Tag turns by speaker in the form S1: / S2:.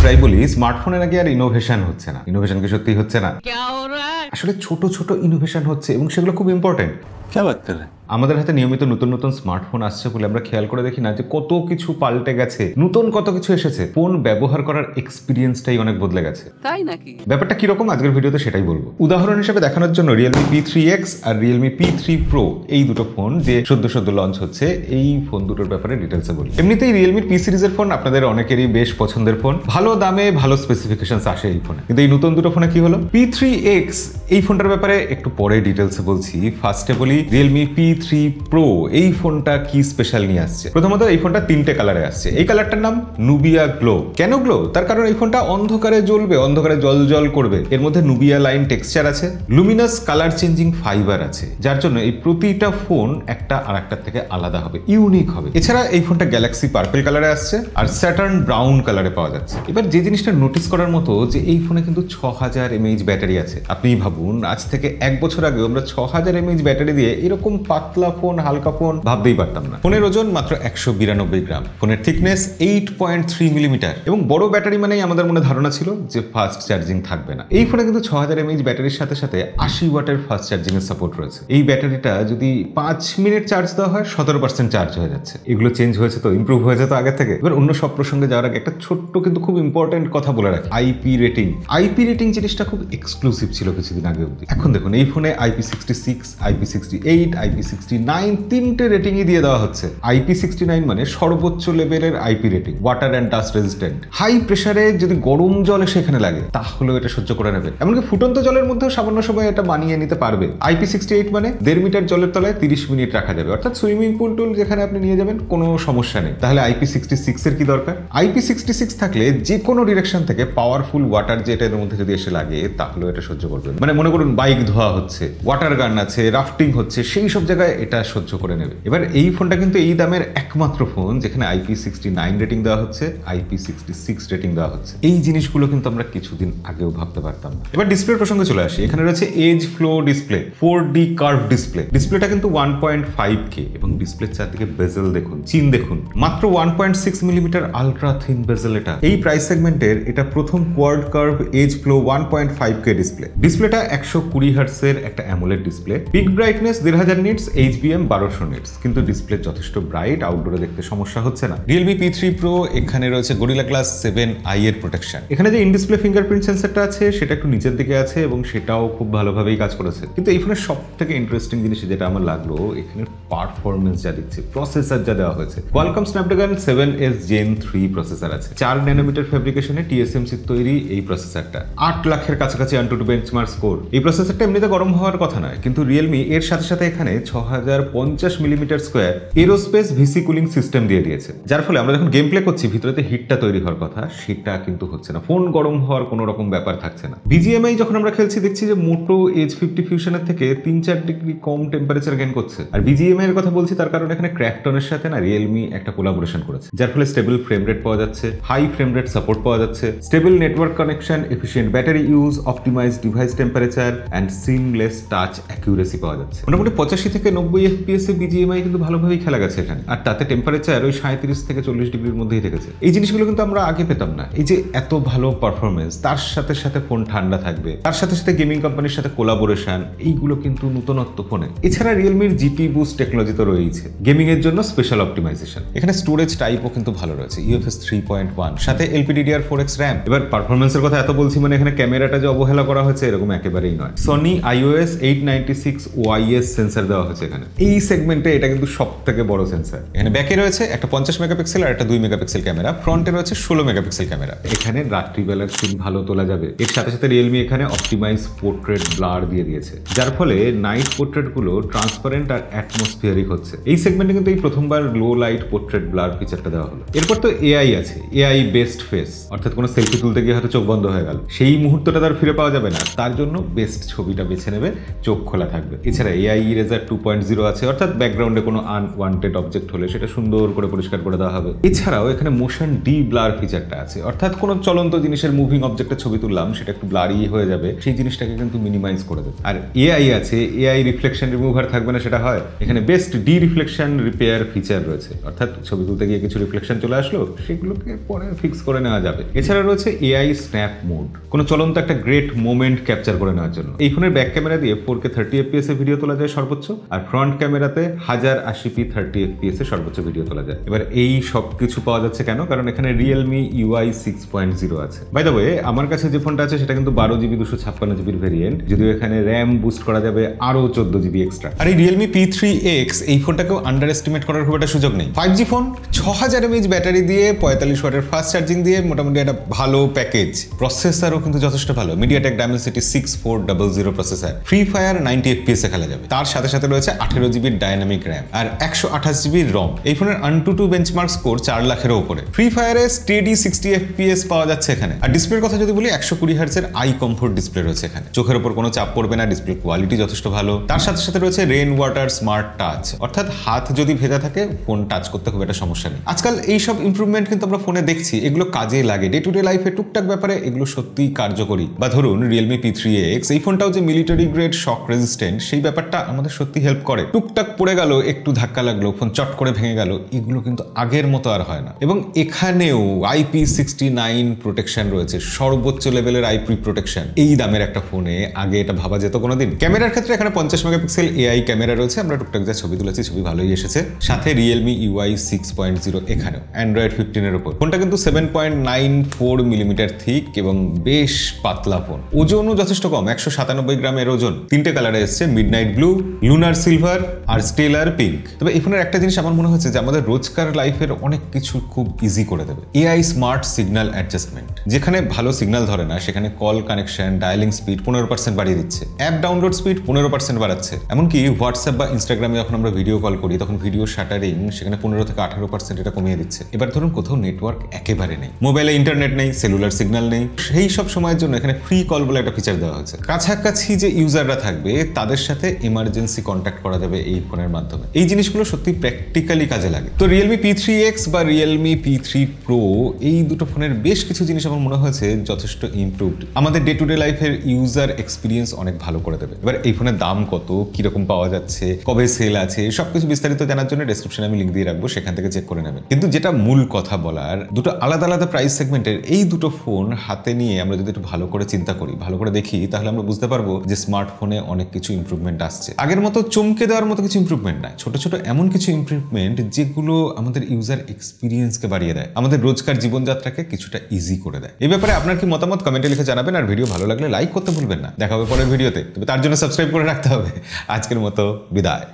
S1: প্রায় বলি স্মার্টফোনে নাকি আর ইনোভেশন হচ্ছে না। ইনোভেশন কি সত্যি হচ্ছে না? আসলে ছোট ছোট ইনোভেশন হচ্ছে এবং সেগুলো খুব ইম্পর্টেন্ট।
S2: क्या बात कर रहे हैं?
S1: আমাদের হাতে নিয়মিত নতুন নতুন স্মার্টফোন আসছে বলে আমরা খেয়াল করে দেখি না যে কত কিছু পাল্টে গেছে, নতুন কত কিছু এসেছে। ফোন ব্যবহার করার এক্সপিরিয়েন্সটাই অনেক বদলে গেছে।
S3: তাই নাকি?
S1: ব্যাপারটা কিরকম আজকের ভিডিওতে সেটাই বলবো। উদাহরণ হিসেবে দেখানোর জন্য Realme P3X আর Realme P3 Pro এই দুটো ফোন যে সদ্য লঞ্চ হচ্ছে, এই ফোন দুটোর ব্যাপারে ডিটেলসে বলি। এমনিতেই Realme P সিরিজের ফোন আপনাদের অনেকেরই বেশ পছন্দের ফোন, ভালো দামে ভালো স্পেসিফিকেশনস আসে এই ফোনে। কিন্তু এই নতুন দুটো ফোনে কি হলো? P3X এই ফোনটার ব্যাপারে একটু পরে ডিটেলসে বলছি। ফার্স্টে বলি Realme P3 Pro এই ফোনটা কি স্পেশাল নিয়ে আসছে। প্রথমত এই ফোনটা তিনটে কালারে আসছে। এই কালারটার নাম নুবিয়া গ্লো। কেন গ্লো? তার কারণ এই ফোনটা অন্ধকারে জ্বলবে, অন্ধকারে জল করবে। এর মধ্যে নুবিয়া লাইন টেক্সচার আছে, লুমিনাস কালার চেঞ্জিং ফাইবার আছে, যার জন্য এই প্রতিটা ফোন একটা আরেকটার থেকে আলাদা হবে, ইউনিক হবে। এছাড়া এই ফোনটা গ্যালাক্সি পার্পল কালারে আসছে আর স্যাটার্ন ব্রাউন কালারে পাওয়া যাচ্ছে। এবার যে জিনিসটা নোটিস করার মতো যে এই ফোনে কিন্তু 6000 mAh ব্যাটারি আছে। আপনি ভাবুন আজ থেকে 1 বছর আগে আমরা 6000 mAh ব্যাটারি দিয়ে এরকম পাতলা ফোন, হালকা ফোন ভাবতেই পারতাম না। ফোনের ওজন মাত্র 192 গ্রাম, ফোনের থিকনেস 8.3 মিলিমিটার এবং বড় ব্যাটারি মানেই আমাদের মনে ধারণা ছিল যে ফাস্ট চার্জিং থাকবে না। এই ফোনে কিন্তু 6000 mAh ব্যাটারির সাথে সাথে 80 ওয়াটের ফাস্ট চার্জিং এর সাপোর্ট রয়েছে। এই ব্যাটারিটা যদি 5 মিনিট চার্জ দেওয়া হয় 17% চার্জ হয়ে যাচ্ছে। এগুলো চেঞ্জ হয়েছে তো, ইমপ্রুভ হয়েছে তো আগে থেকে। এবার অন্য সব প্রসঙ্গে যাওয়ার আগে একটা ছোট্ট কিন্তু খুব ইম্পর্টেন্ট কথা বলে রাখি, আইপি রেটিং। আইপি রেটিং জিনিসটা খুব এক্সক্লুসিভ ছিল কিছুদিন আগে অবধি। এখন দেখুন এই ফোনে IP66, IP68, IP69 তিনটে রেটিংই দিয়ে দেওয়া হচ্ছে। IP69 মানে সর্বোচ্চ লেভেলের IP rating, water and dust resistant. High প্রেসারে যদি গরম জল সেখানে লাগে তাহলেও এটা সহ্য করে নেবে, এমনকি ফুটন্ত জলের মধ্যেও সামান্য সময় এটা মানিয়ে নিতে পারবে। IP68 মানে 1.5 মিটার জলের তলায় 30 মিনিট রাখা যাবে, অর্থাৎ সুইমিং পুল টুল যেখানে আপনি নিয়ে যাবেন কোনো সমস্যা নেই। তাহলে IP66 এর কি দরকার? IP66 থাকলে যে কোনো ডিরেকশন থেকে পাওয়ারফুল ওয়াটার যেটা এর মধ্যে যদি এসে লাগে তাহলেও এটা সহ্য করবে। মানে মনে করুন বাইক ধোয়া হচ্ছে, ওয়াটার গান আছে, রাফটিং হচ্ছে, সেই সব জায়গায় এটা সহ্য করে নেবে। এবার এই ফোনটা কিন্তু এই দামের একমাত্র ফোন যেখানে IP69 রেটিং দেওয়া হচ্ছে, IP66 রেটিং দেওয়া হচ্ছে। এই জিনিসগুলো কিন্তু আমরা কিছুদিন আগেও ভাবতে পারতাম না। এবার ডিসপ্লের প্রসঙ্গে চলে আসি। এখানে রয়েছে edge flow display, 4D curve display. ডিসপ্লেটা কিন্তু 1.5K এবং ডিসপ্লের চারদিকে বেজেল দেখুন, চিন দেখুন, মাত্র 1.6 মিলিমিটার আলট্রা থিন বেজেল। এটা এই প্রাইস সেগমেন্টের এটা প্রথম quad curve edge flow 1.5K display. ডিসপ্লেটা 120 হার্টজের একটা AMOLED display, peak brightness 1500 nits, HBM 1200 nits. কিন্তু ডিসপ্লে যথেষ্ট ব্রাইট, আউটডোরে দেখতে সমস্যা হচ্ছে না। Realme P3 Pro এখানে রয়েছে Gorilla Glass 7i এর প্রোটেকশন। এখানে যে ইন ডিসপ্লে ফিঙ্গারপ্রিন্ট সেন্সরটা আছে সেটা একটু নিচের দিকে আছে এবং সেটাও খুব ভালোভাবেই কাজ করেছে। কিন্তু এই ফোনের সব থেকে ইন্টারেস্টিং জিনিস যেটা আমার লাগলো, এখানে পারফরমেন্স যা দিচ্ছে, প্রসেসর যা দেওয়া হয়েছে, Qualcomm Snapdragon 7S Gen 3 processor আছে। 4 ন্যানোমিটার ফেব্রিকেশনে TSMC তৈরি এই প্রসেসরটা, 8 লাখের কাছাকাছি AnTuTu বেঞ্চমার্ক স্কোর। এই প্রসেসরটা এমনিতে গরম হওয়ার কথা নয়, কিন্তু Realme এর সাথে সাথে এখানে 6050 millimetre square aerospace VC cooling system দিয়ে দিয়েছে, যার ফলে আমরা যখন গেম প্লে করছি ভিতরেতে হিটটা তৈরি হওয়ার কথা সেটা কিন্তু হচ্ছে না, ফোন গরম হওয়ার কোনো রকম ব্যাপার থাকছে না। BGMI যখন আমরা খেলছি দেখছি যে মোটো H50 ফিউশনের থেকে 3-4 ডিগ্রি কম টেম্পারেচার গেইন করছে। আর BGMI এর কথা বলছি তার কারণ এখানে ক্র্যাকটনের সাথে না Realme একটা কোলাবোরেশন করেছে, যার ফলে স্টেবল ফ্রেম রেট পাওয়া যাচ্ছে, হাই ফ্রেম রেট সাপোর্ট পাওয়া যাচ্ছে, stable network connection, efficient battery use, optimised device temperature and seamless touch accuracy পাওয়া যাচ্ছে। মোটামুটি 85 থেকে 90 FPS এ BGMI কিন্তু ভালোভাবেই খেলা গেছে এখানে, আর তাতে টেম্পারেচার ওই 37 থেকে 40 ডিগ্রির মধ্যেই থেকেছে। এই জিনিসগুলো কিন্তু আমরা আগে পেতাম না। এই যে এত ভালো পারফরমেন্স, তার সাথে সাথে ফোন ঠান্ডা থাকবে, তার সাথে সাথে গেমিং কোম্পানির সাথে কোলাবোরেশন, এইগুলো কিন্তু নতুনত্ব ফোনে। এছাড়া রিয়েলমির GT বুস্ট টেকনোলজি তো রয়েছে গেমিং এর জন্য, স্পেশাল অপটিমাইজেশন। এখানে স্টোরেজ টাইপও কিন্তু ভালো রয়েছে, UFS 3.1 সাথে LPDDR4X RAM। এবার পারফরমেন্সের কথা এত বলছি মানে এখানে ক্যামেরাটা যে অবহেলা করা হয়েছে এরকম একেবারেই নয়। Sony IOS 896 সেন্সর দেওয়া হয়েছে এখানে। এই সেগমেন্টে এটা কিন্তু সবথেকে বড় সেন্সর। এখানে ব্যাকে রয়েছে একটা 50 মেগাপিক্সেল আর একটা 2 মেগাপিক্সেল ক্যামেরা, ফ্রন্টে রয়েছে 16 মেগাপিক্সেল ক্যামেরা। এখানে রাত্রিবেলার সিন ভালো তোলা যাবে। এর সাথে সাথে Realme এখানে অপটিমাইজ পোর্ট্রেট ব্লার দিয়ে দিয়েছে, যার ফলে নাইট পোর্ট্রেট গুলো ট্রান্সপারেন্ট আর অ্যাটমসফিয়ারিক হচ্ছে। এই সেগমেন্টে কিন্তু এই প্রথমবার লো লাইট পোর্ট্রেট ব্লার ফিচারটা দেওয়া হলো। এরপর তো AI আছে, AI বেস্ট ফেস, অর্থাৎ কোনো সেলফি তুলতে গিয়ে হয়তো চোখ বন্ধ হয়ে গেল, সেই মুহূর্তটা তার ফিরে পাওয়া যাবে না, তার জন্য বেস্ট ছবিটা বেছে নেবে, চোখ খোলা থাকবে। এছাড়া AI Eraser 1.0 আছে, অর্থাৎ ব্যাকগ্রাউন্ডে কোনো আনওয়ান্টেড অবজেক্ট হলে সেটা সুন্দর করে পরিষ্কার করে দেওয়া হবে। এছাড়াও এখানে মোশন ডি ব্লার ফিচারটা আছে, অর্থাৎ কোনো চলন্ত জিনিসের মুভিং অবজেক্টের ছবি তুললাম, সেটা একটু ব্লারি হয়ে যাবে, সেই জিনিসটাকে কিন্তু মিনিমাইজ করে দেবে। আর এআই আছে, এআই রিফ্লেকশন রিমুভার থাকবে না সেটা হয়। এখানে best D reflection repair feature রয়েছে, অর্থাৎ ছবি তুলতে গিয়ে কিছু রিফ্লেকশন চলে আসলো, সেগুলোকে পরে ফিক্স করে নেওয়া যাবে। এছাড়া রয়েছে এআই স্ন্যাপ মোড, কোনো চলন্ত একটা গ্রেট মোমেন্ট ক্যাপচার করে নেওয়ার জন্য। এই ফোনের ব্যাক ক্যামেরা দিয়ে 4K 30 FPS এ ভিডিও তোলা যায় সর্বোচ্চ, আর ফ্রন্ট ক্যামেরাতে 1080p 30 FPS এ সর্বোচ্চ ভিডিও তোলা যায়। এবার এই সব কিছু পাওয়া যাচ্ছে কেন? কারণ এখানে Realme UI 6.0 আছে। বাই দ্য ওয়ে, আমার কাছে যে ফোনটা আছে সেটা কিন্তু 12GB 256GB ভেরিয়েন্ট, যদিও এখানে র্যাম বুস্ট করা যাবে আরো 14GB এক্সট্রা। আর এই Realme P3X এই ফোনটাকেও আন্ডার এস্টিমেট করার খুব একটা সুযোগ নেই। 5G ফোন, 6000 mAh ব্যাটারি দিয়ে 45 ওয়াটের ফাস্ট চার্জিং দিয়ে মোটামুটি একটা ভালো প্যাকেজ। প্রসেসরও কিন্তু যথেষ্ট ভালো, MediaTek Dimensity 6400 processor. Free fire 90 FPS এ খেলা যাবে। তার সাথে সাথে রয়েছে 18GB ডাইনামিক র্যাম আর 128GB রম। এই ফোনের AnTuTu বেঞ্চমার্ক স্কোর 4 লাখেরও উপরে। ফ্রি ফায়ারে স্টেডি 60 FPS পাওয়া যাচ্ছে এখানে। আর ডিসপ্লের কথা যদি বলি, 120 Hz এর আই কমফোর্ট ডিসপ্লে রয়েছে এখানে, চোখের উপর কোনো চাপ পড়বে না, ডিসপ্লে কোয়ালিটি যথেষ্ট ভালো। তার সাথে সাথে রয়েছে রেইন ওয়াটার স্মার্ট টাচ, অর্থাৎ হাত যদি ভেজা থাকে ফোন টাচ করতে খুব একটা সমস্যা নেই। আজকাল এইসব ইমপ্রুভমেন্ট কিন্তু আমরা ফোনে দেখছি, এগুলো কাজে লাগে ডে টু ডে লাইফে টুকটাক ব্যাপারে, এগুলো সত্যিই কার্যকরী। বা ধরুন Realme P3X, এই ফোনটাও যে মিলিটারি গ্রেড শক রেজিস্ট্যান্ট, সেই ব্যাপারটা আমাদের সত্যি হেল্প করে। টুকটাক পড়ে গেল, একটু ধাক্কা লাগলো, ফোন চট করে ভেঙে গেল, এগুলো কিন্তু আগের মতো আর হয় না। এবং এখানেও IP69 প্রোটেকশন রয়েছে, সর্বোচ্চ লেভেলের IP প্রোটেকশন। এই দামের একটা ফোনে আগে এটা ভাবা যেত কোনোদিন? ক্যামেরার ক্ষেত্রে এখানে 50 মেগাপিক্সেল AI ক্যামেরা রয়েছে, আমরা টুকটাক যা ছবি তুলেছি ছবি ভালোই এসেছে। সাথে Realme UI 6.0 এখানেও Android 15 এর উপর। ফোনটা কিন্তু 7.94 মিলিমিটার থিক এবং বেশ পাতলা ফোন। ওজনও যথেষ্ট কম, 197 গ্রামের ওজন। 3টে কালারে এসছে, মিডনাইট ব্লু, লুনার সিলভার আর স্টেলার পিঙ্ক। তবে এই ফোনের একটা জিনিস আমার মনে হচ্ছে যে আমাদের রোজকার লাইফের অনেক কিছু খুব ইজি করে দেবে। AI স্মার্ট সিগন্যাল অ্যাডজাস্টমেন্ট, যেখানে ভালো সিগন্যাল ধরে না সেখানে কল কানেকশন, ডায়ালিং স্পিড 15% বাড়িয়ে দিচ্ছে, অ্যাপ ডাউনলোড স্পিড 15% বাড়াচ্ছে। এমনকি হোয়াটসঅ্যাপ বা ইনস্টাগ্রামে যখন আমরা ভিডিও কল করি তখন ভিডিও শাটারিং সেখানে 15 থেকে 18% এটা কমিয়ে দিচ্ছে। এবার ধরুন কোথাও নেটওয়ার্ক একেবারে নেই, মোবাইলে ইন্টারনেট নেই, সেলুলার সিগন্যাল নেই, সেই সব সময়ের জন্য এখানে ফ্রি কল বলে একটা ফিচার দেওয়া হয়েছে। কাছাকাছি যে ইউজাররা থাকবে তাদের সাথে এমার্জেন্সি কন্ট্যাক্ট করা যাবে এই ফোনের মাধ্যমে। এই জিনিসগুলো সত্যি প্র্যাকটিক্যালি কাজে লাগে। তো Realme P3X বা Realme P3 Pro, এই দুটো ফোনের বেশ কিছু জিনিস আমার মনে হয়েছে যথেষ্ট ইমপ্রুভড, আমাদের ডে টু ডে লাইফের ইউজার এক্সপিরিয়েন্স অনেক ভালো করে দেবে। এবার এই ফোনের দাম কত, কিরকম পাওয়া যাচ্ছে, কবে সেল আছে, সবকিছু বিস্তারিত জানার জন্য ডেসক্রিপশনে আমি লিঙ্ক দিয়ে রাখবো, সেখান থেকে চেক করে নেবেন। কিন্তু যেটা মূল কথা বলার, দুটো আলাদা আলাদা প্রাইস সেগমেন্টের এই দুটো ফোন হাতে নিয়ে আমরা যদি একটু ভালো করে চিন্তা করি, ভালো করে দেখি, তাহলে আমরা বুঝতে পারবো যে স্মার্টফোনে অনেক কিছু ইমপ্রুভমেন্ট আসছে। আগের মতো চমকে দেওয়ার মতো কিছু ইমপ্রুভমেন্ট না, ছোট ছোট এমন কিছু ইমপ্রুভমেন্ট যেগুলো আমাদের ইউজার এক্সপিরিয়েন্সকে বাড়িয়ে দেয়, আমাদের রোজকার জীবনযাত্রাকে কিছুটা ইজি করে দেয়। এই ব্যাপারে আপনার কি মতামত কমেন্টে লিখে জানাবেন, আর ভিডিও ভালো লাগলে লাইক করতে ভুলবেন না। দেখা হবে পরের ভিডিওতে, তবে তার জন্য সাবস্ক্রাইব করে রাখতে হবে। আজকের মতো বিদায়।